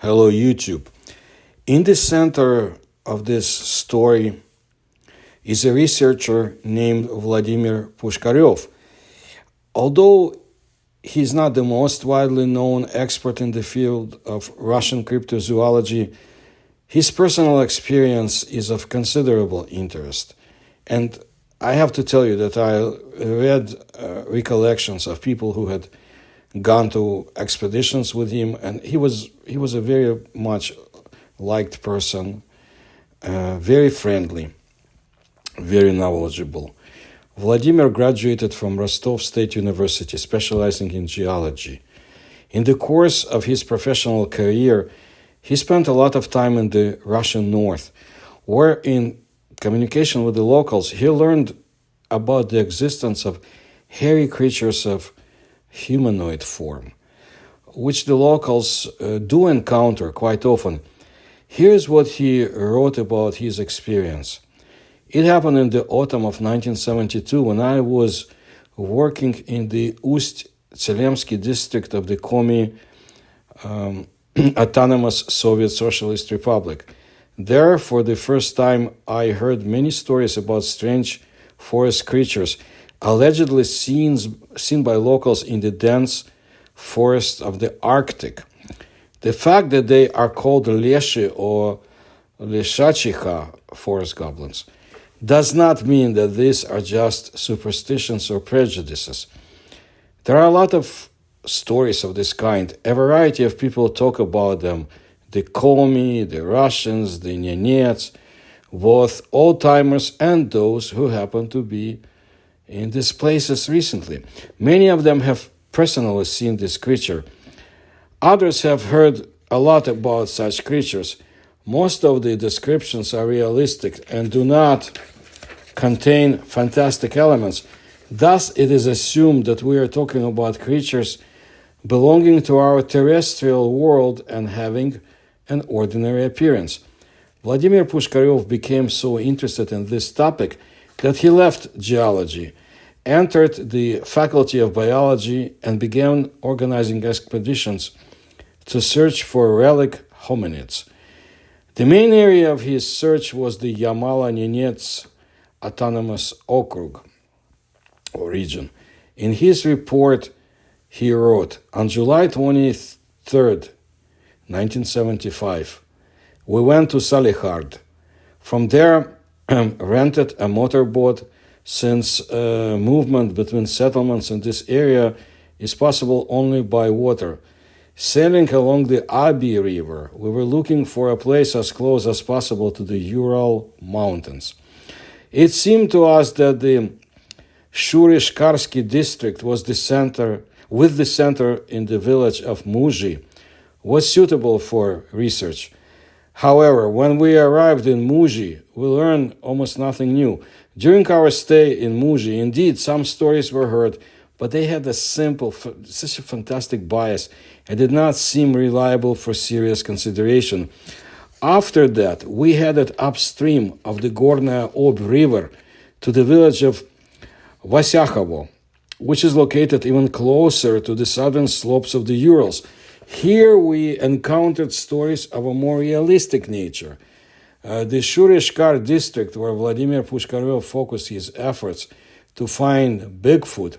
Hello, YouTube. In the center of this story is a researcher named Vladimir Pushkarev. Although he's not the most widely known expert in the field of Russian cryptozoology, his personal experience is of considerable interest. And I have to tell you that I read recollections of people who had gone to expeditions with him, and he was a very much liked person, very friendly, very knowledgeable. Vladimir graduated from Rostov State University, specializing in geology. In the course of his professional career, he spent a lot of time in the Russian north, where in communication with the locals, he learned about the existence of hairy creatures of humanoid form, which the locals do encounter quite often. Here's what he wrote about his experience. It happened in the autumn of 1972 when I was working in the Ust-Tselemsky district of the Komi Autonomous Soviet Socialist Republic. There, for the first time, I heard many stories about strange forest creatures allegedly seen by locals in the dense forests of the Arctic. The fact that they are called leshi or leshachicha, forest goblins, does not mean that these are just superstitions or prejudices. There are a lot of stories of this kind. A variety of people talk about them. The Komi, the Russians, the Nenets, both old-timers and those who happen to be in these places recently. Many of them have personally seen this creature. Others have heard a lot about such creatures. Most of the descriptions are realistic and do not contain fantastic elements. Thus, it is assumed that we are talking about creatures belonging to our terrestrial world and having an ordinary appearance. Vladimir Pushkarev became so interested in this topic that he left geology, entered the Faculty of Biology, and began organizing expeditions to search for relic hominids. The main area of his search was the Yamalo-Nenets Autonomous Okrug, or region. In his report, he wrote, on July 23rd, 1975, we went to Salihard. From there, rented a motorboat, since movement between settlements in this area is possible only by water. Sailing along the Abi River, we were looking for a place as close as possible to the Ural mountains. It seemed to us that the Shurishkarsky district was the center in the village of Muzhi, was suitable for research. However, when we arrived in Muzhi, we learned almost nothing new. During our stay in Muzhi, indeed, some stories were heard, but they had such a fantastic bias and did not seem reliable for serious consideration. After that, we headed upstream of the Gornaya Ob River to the village of Vasyakhovo, which is located even closer to the southern slopes of the Urals. Here we encountered stories of a more realistic nature. The Shurishkar district, where Vladimir Pushkarev focused his efforts to find Bigfoot,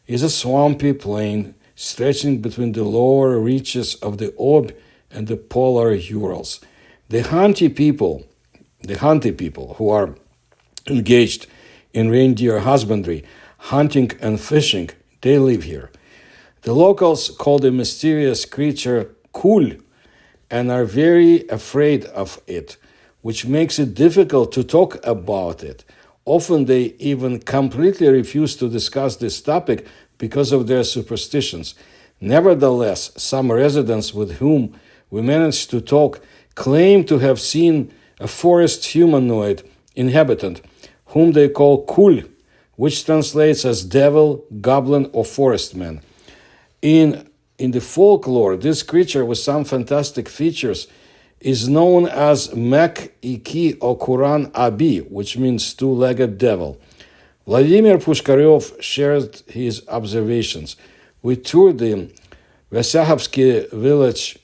is a swampy plain stretching between the lower reaches of the Ob and the polar Urals. The Khanty people who are engaged in reindeer husbandry, hunting and fishing, they live here. The locals call the mysterious creature Kul and are very afraid of it, which makes it difficult to talk about it. Often they even completely refuse to discuss this topic because of their superstitions. Nevertheless, some residents with whom we managed to talk claim to have seen a forest humanoid inhabitant, whom they call Kul, which translates as devil, goblin, or forest man. In the folklore, this creature with some fantastic features is known as Mek Iki Okuran Abi, which means two-legged devil. Vladimir Pushkarev shared his observations. We toured the Vasyahovsky village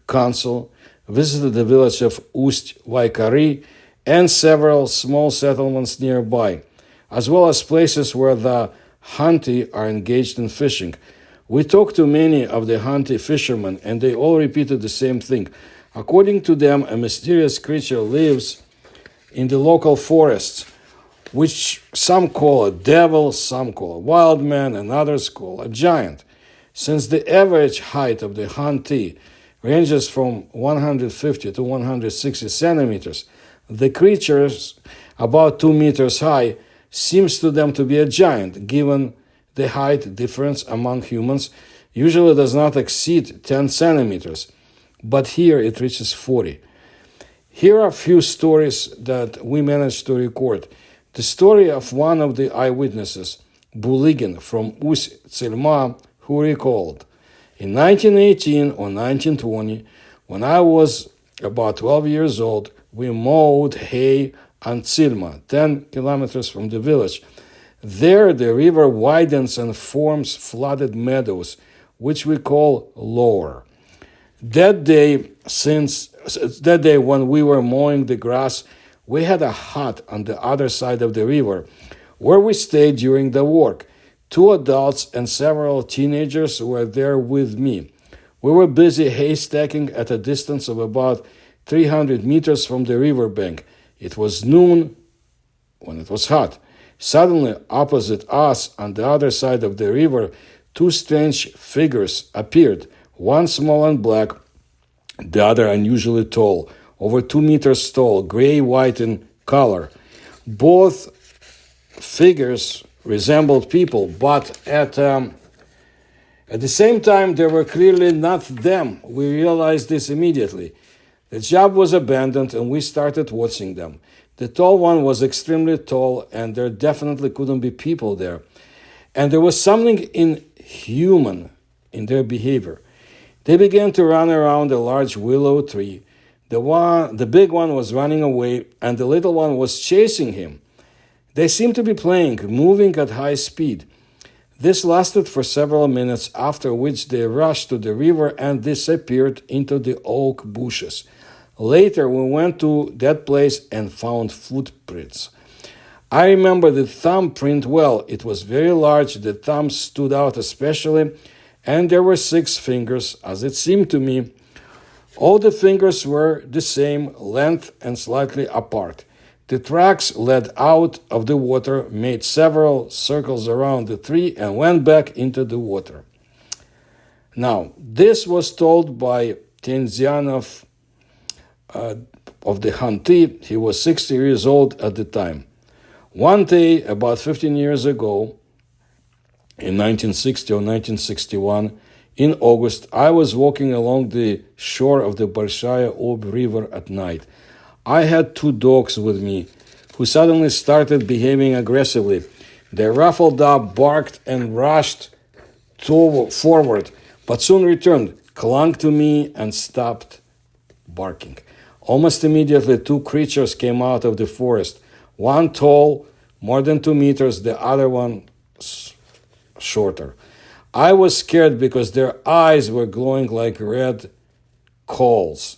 council, visited the village of Ust-Vaikari and several small settlements nearby, as well as places where the Hanti are engaged in fishing. We talked to many of the Hanti fishermen, and they all repeated the same thing. According to them, a mysterious creature lives in the local forests, which some call a devil, some call a wild man, and others call a giant. Since the average height of the Hanti ranges from 150 to 160 centimeters, the creature, about 2 meters high, seems to them to be a giant, given the height difference among humans usually does not exceed 10 centimeters, but here it reaches 40. Here are a few stories that we managed to record. The story of one of the eyewitnesses, Buligin from Ust-Tselma, who recalled, in 1918 or 1920, when I was about 12 years old, we mowed hay on Tsilma, 10 kilometers from the village. There the river widens and forms flooded meadows, which we call lower. That day when we were mowing the grass, we had a hut on the other side of the river, where we stayed during the work. 2 adults and several teenagers were there with me. We were busy haystacking at a distance of about 300 meters from the riverbank. It was noon when it was hot. Suddenly, opposite us, on the other side of the river, 2 strange figures appeared, one small and black, the other unusually tall, over 2 meters tall, gray-white in color. Both figures resembled people, but at the same time, they were clearly not them. We realized this immediately. The job was abandoned, and we started watching them. The tall one was extremely tall, and there definitely couldn't be people there. And there was something inhuman in their behavior. They began to run around a large willow tree. The big one was running away, and the little one was chasing him. They seemed to be playing, moving at high speed. This lasted for several minutes, after which they rushed to the river and disappeared into the oak bushes. Later, we went to that place and found footprints. I remember the thumbprint well. It was very large. The thumb stood out especially, and there were 6 fingers, as it seemed to me. All the fingers were the same length and slightly apart. The tracks led out of the water, made several circles around the tree, and went back into the water. Now, this was told by Tenzianov of the Hanti. He was 60 years old at the time. One day, about 15 years ago, in 1960 or 1961, in August, I was walking along the shore of the Bolshaya Ob River at night. I had 2 dogs with me, who suddenly started behaving aggressively. They ruffled up, barked, and rushed forward, but soon returned, clung to me, and stopped barking. Almost immediately, 2 creatures came out of the forest. One tall, more than 2 meters, the other one shorter. I was scared because their eyes were glowing like red coals.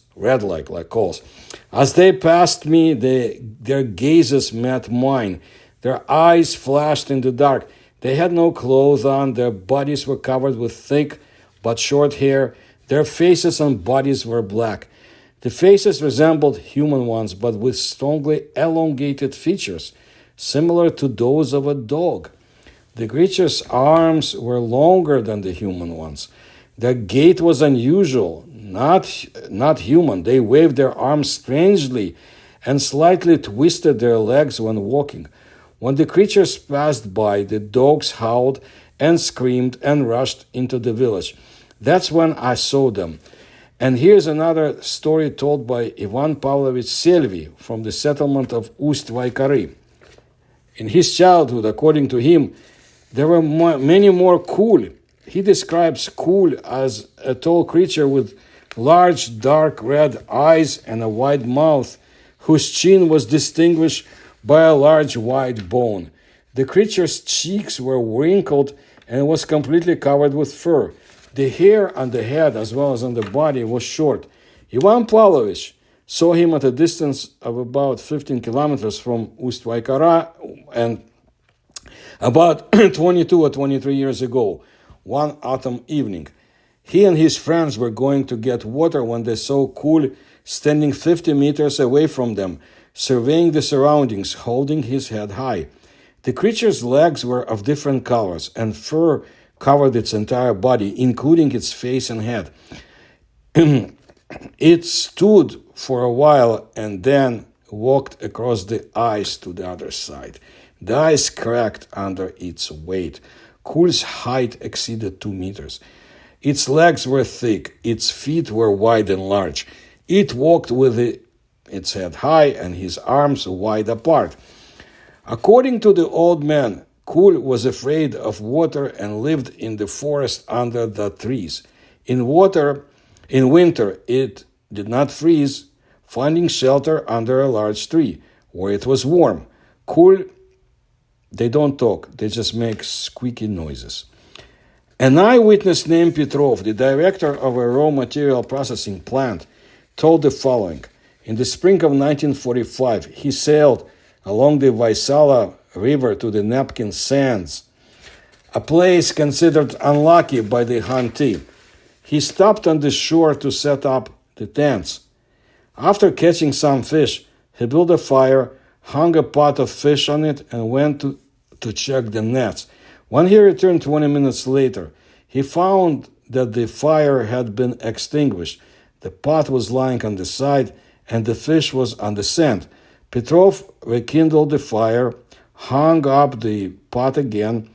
As they passed me, their gazes met mine. Their eyes flashed in the dark. They had no clothes on. Their bodies were covered with thick but short hair. Their faces and bodies were black. The faces resembled human ones, but with strongly elongated features, similar to those of a dog. The creature's arms were longer than the human ones. Their gait was unusual, not human. They waved their arms strangely and slightly twisted their legs when walking. When the creatures passed by, the dogs howled and screamed and rushed into the village. That's when I saw them. And here's another story told by Ivan Pavlovich Selvy from the settlement of Ust-Vaikari. In his childhood, according to him, there were many more Khul. He describes Khul as a tall creature with large dark red eyes and a wide mouth, whose chin was distinguished by a large white bone. The creature's cheeks were wrinkled and was completely covered with fur. The hair on the head as well as on the body was short. Ivan Pavlovich saw him at a distance of about 15 kilometers from Ust-Vaikara and about 22 or 23 years ago, one autumn evening. He and his friends were going to get water when they saw Kul standing 50 meters away from them, surveying the surroundings, holding his head high. The creature's legs were of different colors, and fur covered its entire body, including its face and head. It stood for a while and then walked across the ice to the other side. The ice cracked under its weight. Kul's height exceeded 2 meters. Its legs were thick, its feet were wide and large. It walked with its head high and his arms wide apart. According to the old man, Kul was afraid of water and lived in the forest under the trees. In winter, it did not freeze, finding shelter under a large tree, where it was warm. Kul, they don't talk, they just make squeaky noises. An eyewitness named Petrov, the director of a raw material processing plant, told the following. In the spring of 1945, he sailed along the Vaisala River to the Napkin Sands, a place considered unlucky by the Hanti. He stopped on the shore to set up the tents. After catching some fish, he built a fire, hung a pot of fish on it, and went to check the nets. When he returned 20 minutes later, he found that the fire had been extinguished. The pot was lying on the side, and the fish was on the sand. Petrov rekindled the fire, hung up the pot again,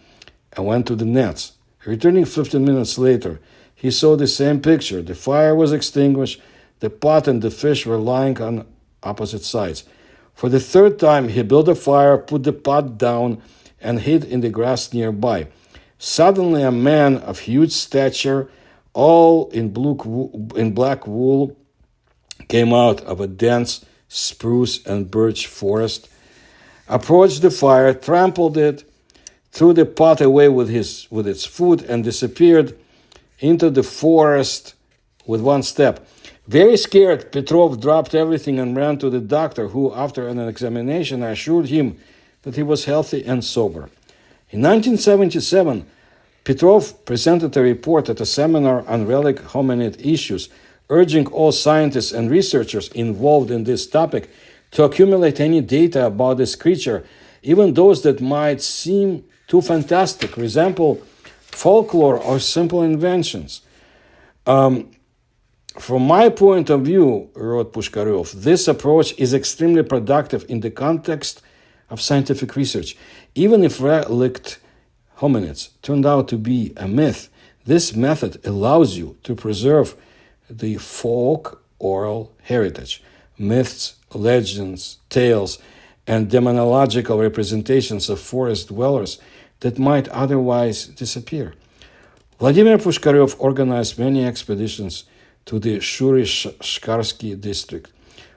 and went to the nets. Returning 15 minutes later, he saw the same picture. The fire was extinguished, the pot and the fish were lying on opposite sides. For the third time, he built a fire, put the pot down, and hid in the grass nearby. Suddenly, a man of huge stature, all in black wool, came out of a dense spruce and birch forest, approached the fire, trampled it, threw the pot away with its foot, and disappeared into the forest with one step. Very scared, Petrov dropped everything and ran to the doctor, who, after an examination, assured him that he was healthy and sober. In 1977, Petrov presented a report at a seminar on relic hominid issues, urging all scientists and researchers involved in this topic to accumulate any data about this creature, even those that might seem too fantastic, resemble folklore or simple inventions. From my point of view, wrote Pushkarev, this approach is extremely productive in the context of scientific research. Even if relict hominids turned out to be a myth, this method allows you to preserve the folk oral heritage, myths, legends, tales, and demonological representations of forest dwellers that might otherwise disappear. Vladimir Pushkarev organized many expeditions to the Shuri-Shkarsky district,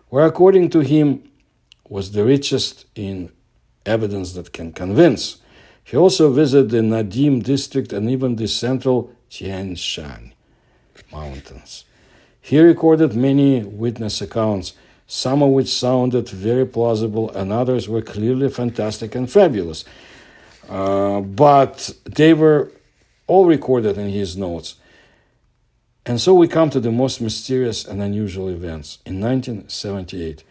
where, according to him, was the richest in evidence that can convince. He also visited the Nadim district and even the central Tian Shan mountains. He recorded many witness accounts, some of which sounded very plausible and others were clearly fantastic and fabulous. But they were all recorded in his notes. And so we come to the most mysterious and unusual events. In 1978,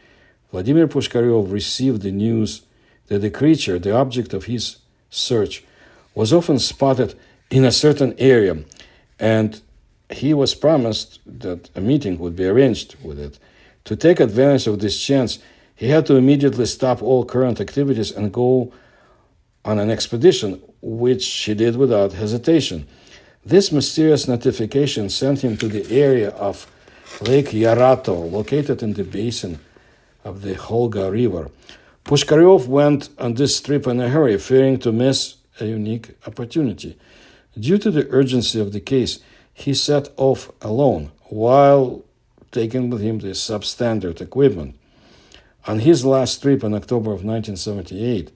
Vladimir Pushkarev received the news that the creature, the object of his search, was often spotted in a certain area, and he was promised that a meeting would be arranged with it. To take advantage of this chance, he had to immediately stop all current activities and go on an expedition, which he did without hesitation. This mysterious notification sent him to the area of Lake Yarato, located in the basin of the Khulga River. Pushkarev went on this trip in a hurry, fearing to miss a unique opportunity. Due to the urgency of the case, he set off alone, while taking with him the substandard equipment. On his last trip in October of 1978,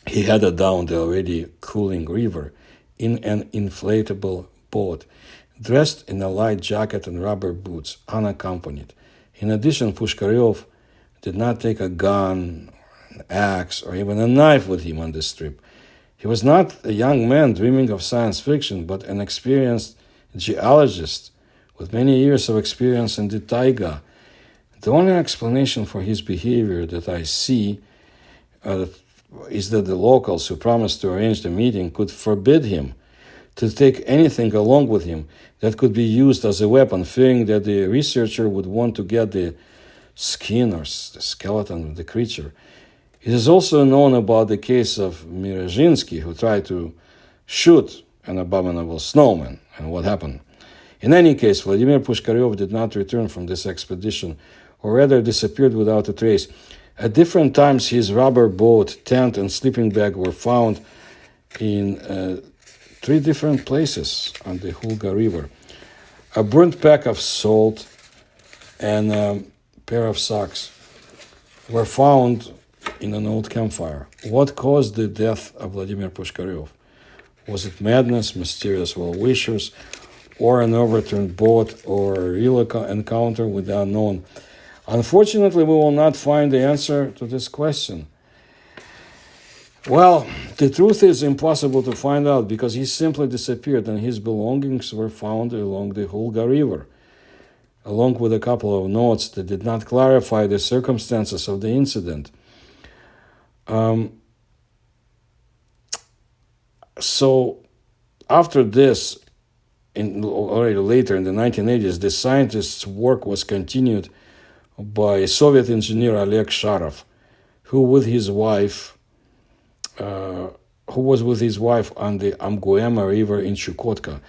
he headed down the already cooling river in an inflatable boat. dressed in a light jacket and rubber boots, unaccompanied. In addition, Pushkarev did not take a gun, an axe, or even a knife with him on this trip. He was not a young man dreaming of science fiction, but an experienced geologist with many years of experience in the taiga. The only explanation for his behavior that I see is that the locals who promised to arrange the meeting could forbid him to take anything along with him that could be used as a weapon, fearing that the researcher would want to get the skin or the skeleton of the creature. It is also known about the case of Mirazinsky, who tried to shoot an abominable snowman, and what happened. In any case, Vladimir Pushkarev did not return from this expedition, or rather disappeared without a trace. At different times, his rubber boat, tent, and sleeping bag were found in 3 different places on the Khulga River. A burnt pack of salt and a pair of socks were found in an old campfire. What caused the death of Vladimir Pushkarev? Was it madness, mysterious well-wishers, or an overturned boat, or a real encounter with the unknown? Unfortunately, we will not find the answer to this question. Well, the truth is impossible to find out because he simply disappeared and his belongings were found along the Khulga River, along with a couple of notes that did not clarify the circumstances of the incident. So after this, already later in the 1980s, the scientist's work was continued by Soviet engineer Oleg Sharov, who was with his wife on the Amguema River in Chukotka.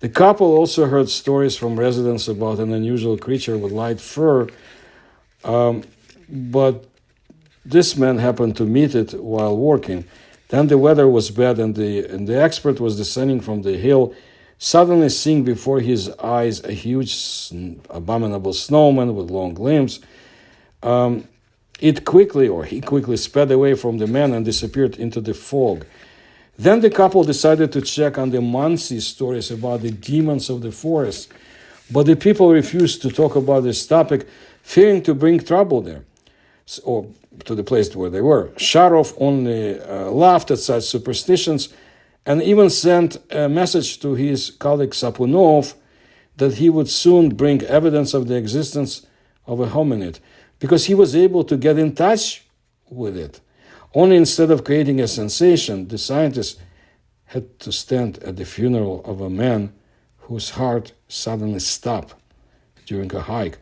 The couple also heard stories from residents about an unusual creature with light fur, but this man happened to meet it while working. Then the weather was bad and the expert was descending from the hill, suddenly seeing before his eyes a huge abominable snowman with long limbs. He quickly sped away from the man and disappeared into the fog. Then the couple decided to check on the Mansi stories about the demons of the forest, but the people refused to talk about this topic, fearing to bring trouble there, or to the place where they were. Sharov only laughed at such superstitions and even sent a message to his colleague Sapunov that he would soon bring evidence of the existence of a hominid, because he was able to get in touch with it. Only instead of creating a sensation, the scientists had to stand at the funeral of a man whose heart suddenly stopped during a hike.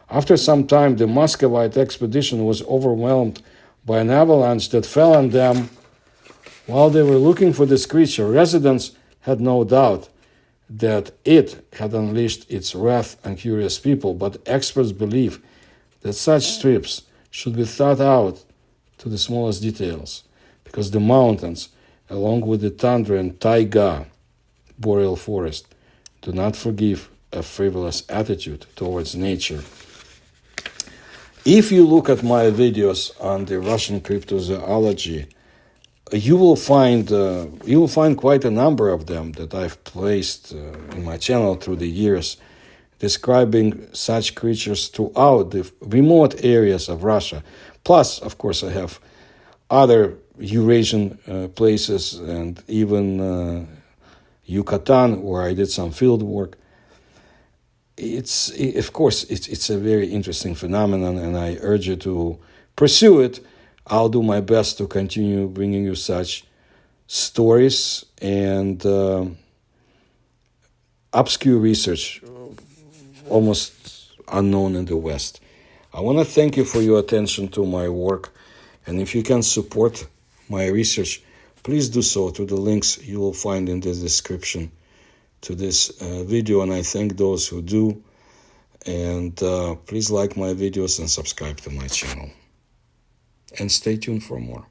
After some time, the Muscovite expedition was overwhelmed by an avalanche that fell on them while they were looking for this creature. Residents had no doubt that it had unleashed its wrath on curious people, but experts believe that such trips should be thought out to the smallest details, because the mountains, along with the tundra and taiga, boreal forest, do not forgive a frivolous attitude towards nature. If you look at my videos on the Russian cryptozoology, you will find quite a number of them that I've placed in my channel through the years, describing such creatures throughout the remote areas of Russia. Plus, of course, I have other Eurasian places and even Yucatan, where I did some field work. It's a very interesting phenomenon, and I urge you to pursue it. I'll do my best to continue bringing you such stories and obscure research, almost unknown in the West. I want to thank you for your attention to my work, and if you can support my research, please do so through the links you will find in the description to this video, and I thank those who do. And please like my videos and subscribe to my channel. And stay tuned for more.